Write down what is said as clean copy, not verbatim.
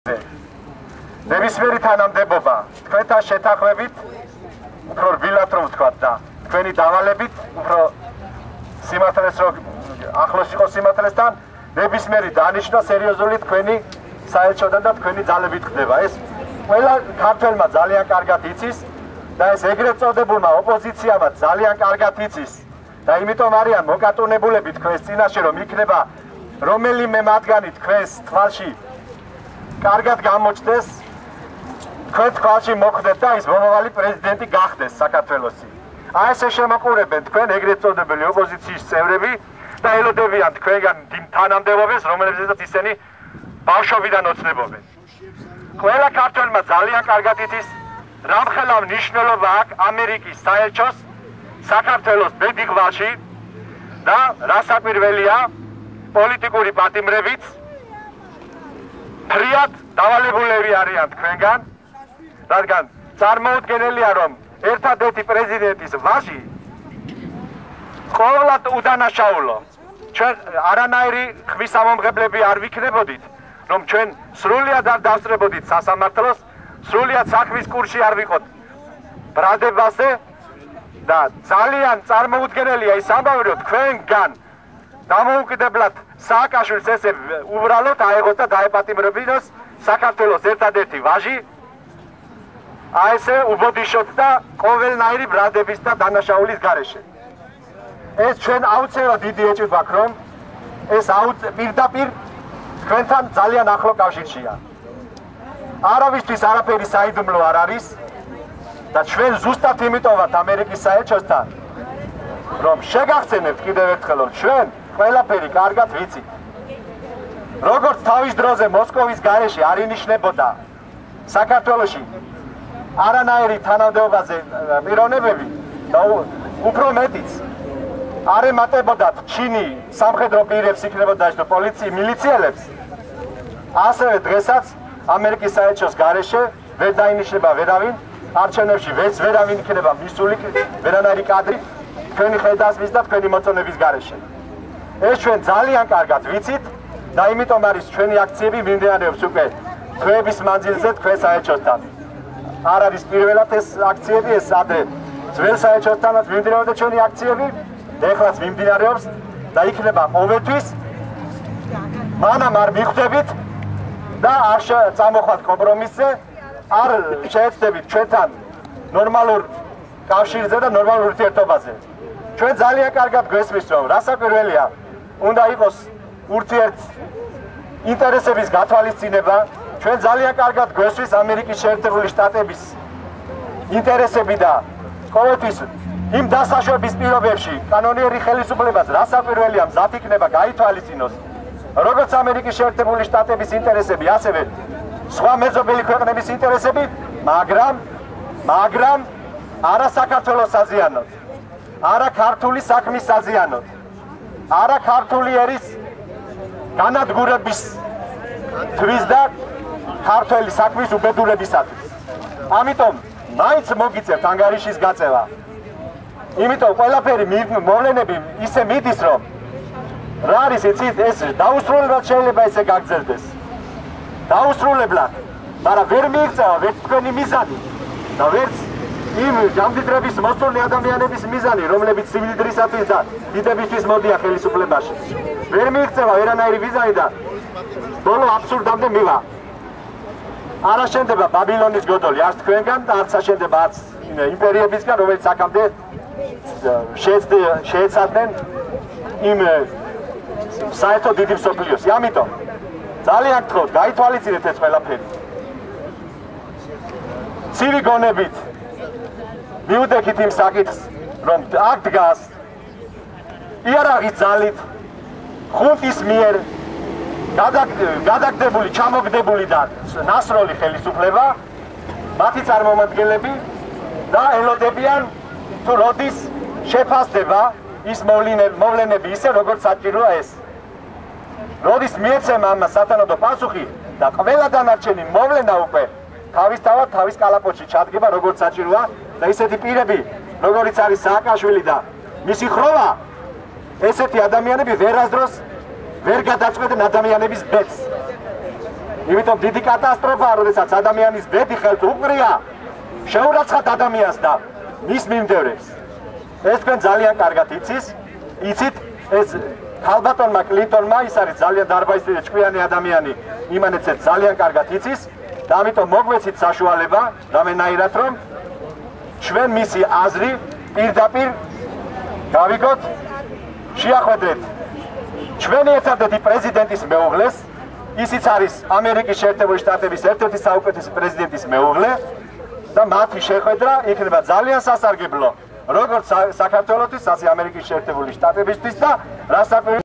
ნებისმიერი თანამდებობა თქვენთან შეთანხმებით უფრო რბილად რომ ვთქვათ და თქვენი დავალებით უფრო სიმართლეს რომ ახლოს იყოს სიმართლესთან ნებისმიერი დანიშნვა სერიოზული თქვენი საელჩოდან და თქვენი ძალებით ხდება. ეს ყველა ქართველმა ძალიან კარგად იცის და ეს ეგრეთ წოდებულმა ოპოზიციამაც ძალიან კარგად იცის და იმიტომ არიან მოკატუნებულები თქვენს წინაშე რომ იქნება რომელიმე მათგანი თქვენს თვალში კარგად გამოჩნდეს თქვენ თვალში მოხვდეთ და ის მომავალი პრეზიდენტი გახდეს საქართველოსი. აი ესე შემოყურებენ თქვენ ეგრეთ წოდებული ოპოზიციის წევრები და ელოდებიან თქვენგან თანამდებობებს, რომლებზეც ისინი ბავშვობიდან ოცნებობენ. ყველა ქართველმა ძალიან კარგად იცის, რამხელა მნიშვნელობა აქვს ამერიკის საელჩოს საქართველოს ბედიღვალში და რასაკვირველია პოლიტიკური პატიმრებიც ფრიად დავალებულები არიან თქვენგან, რადგან წარმოუდგენელია რომ ერთადერთი პრეზიდენტის ვაჟი ყოველად უდანაშაულო. ჩვენ არანაირი ხმის ამომღებლები არ ვიქნებოდით, რომ ჩვენ სრულიად არ დავსწრებოდით სასამართლოს, სრულიად საქმის კურსში არ ვიყოთ ბრალდებაზე და ძალიან წარმოუდგენელია ის ამბავი, რომ თქვენგან დამოუკიდებლად სააკაშვილს ესე უბრალოდ აეღოს და დაეპატიმრებინოს საქართველოს ერთადერთი ვაჟი, აი ესე უბოდიშოთ და ყოველნაირი ბრალდების და დანაშაულის გარეშე. ეს ჩვენ აუცილებლად დიდი ეჭვი გვაქვს, რომ ეს პირდაპირ თქვენთან ძალიან ახლო კავშირშია. არავისთვის არაფერი საიდუმლო არ არის და ჩვენ ზუსტად იმიტომ ვართ ამერიკის საელჩოსთან, რომ შეგახსენებთ კიდევ ერთხელ, რომ ჩვენ ყველაფერი კარგად ვიცით. როგორც თავის დროზე მოსკოვის გარეშე არ ინიშნებოდა საქართველოში არანაირი თანამდებობაზე პიროვნებები და უფრო მეტიც არ ემატებოდათ ჩინი სამხედრო პირებს იქნებოდა და პოლიციის მილიციელებს, ასევე დღესაც ამერიკის საელჩოს გარეშე ვერ დაინიშნება ვერავინ, არჩევნებში ვერავინ იქნება მისული ვერანაირი კადრი თქვენი ხედასმის და თქვენი მოწონების გარეშე. ეს ჩვენ ძალიან კარგად ვიცით და იმიტომ არის ჩვენი აქციები მიმდინარეობს უკვე თვეების მანძილზე თქვენ საელჩოსთან. არ არის პირველად ეს აქციები, ეს ადრე ძველ საელჩოსთანაც მიმდინარეობდა ჩვენი აქციები და ეხლაც მიმდინარეობს და იქნება ყოველთვის. მანამ არ მიხვდებით და არ წამოხვათ კომპრომისზე, არ შეეცდებით ჩვენთან ნორმალურ კავშირზე და ნორმალურ ურთიერთობაზე. ჩვენ ძალიან კარგად გვესმის, რომ რასაკვირველია უნდა იყოს ურთიერთ ინტერესების გათვალისწინება. ჩვენ ძალიან კარგად გვესმის ამერიკის შეერთებული შტატების ინტერესები და ყოველთვის იმ დასაშვების პირობებში კანონიერი ხელისუფლებაც რასაკვირველია მზად იქნება გაითვალისწინოს როგორც ამერიკის შეერთებული შტატების ინტერესები, ასევე სხვა მეზობელი ქვეყნების ინტერესები, მაგრამ არა საქართველოს საზიანოდ, არა ქართული საქმის საზიანოდ, არა ქართული ერის განადგურების თვის და ქართველი საქმის უბედურებისათვის. ამიტომ მაინც მოგიწევთ ანგარიშის გაწევა. იმიტომ ყველაფერი მოვლენები ისე მიდის, რომ რა არის იცით, ეს დაუსრულებლად შეიძლება ესე გაგრძელდეს. დაუსრულებლად, მაგრამ ვერ მიიღწევა ვერც თქვენი მიზანი და ვერც იმ ჯამდიდრების მოსული ადამიანების მიზანი, რომლებიც სიმდიდრისათვის და დიდებისთვის მოდიან ხელისუფლებაში. ვერ მიიღწევა ვერანაირი მიზანი და ბოლო აბსურდამდე მივა. არ აშენდება ბაბილონის გოდოლი არც თქვენგან და არც აშენდება არც იმპერიებისგან, რომელიც აქამდე შეეცადნენ იმ საერთოდ დიდი მსოფლიოს. ამიტომ ძალიან გთხოვთ, გაითვალისწინეთ ეს ყველაფერი. ცივი გონებით მიუდექით იმ საკითხს, რომ აქ დგას იარაღის ძალით ხუნტის მიერ გადაგდებული, ჩამოგდებული და ნასროლი ხელისუფლება, მათი წარმომადგენლები და ელოდებიან თუ როდის შეფასდება ის მოვლენები ისე, როგორც საჭიროა ეს. როდის მიეცემა ამას სათანადო პასუხი და ყველა დანარჩენი მოვლენა უკვე თავისთავად თავის კალაპოტში ჩადგება, როგორც საჭიროა და ისეთი პირები, როგორიც არის სააკაშვილი და მისი ხროვა, ესეთი ადამიანები ვერასდროს ვერ გადაწყვეტენ ადამიანების ბედს. იმიტომ დიდი კატასტროფაა, როდესაც ადამიანის ბედი ხელთ უყრია, შეურაცხათ ადამიანს და მის მიმდევრებს. ეს თქვენ ძალიან კარგად იცით, ეს ქალბატონმა კლინტონმა, ის არის ძალიან დარბაზული და ჭკვიანი ადამიანი, იმანეცეთ ძალიან კარგად იცის და ამიტომ მოგვეცით საშუალება რამენაირად რომ ჩვენ მისი აზრი პირდაპირ გავიგოთ, შეახვედრეთ ჩვენი ერთადერთი პრეზიდენტის მეუღლეს, ისიც არის ამერიკის შეერთებული შტატების ერთ-ერთი საუკეთესო პრეზიდენტის მეუღლე და მათი შეხვედრა იქნება ძალიან სასარგებლო როგორც საქართველოსთვის, ასევე ამერიკის შეერთებული შტატებისთვის და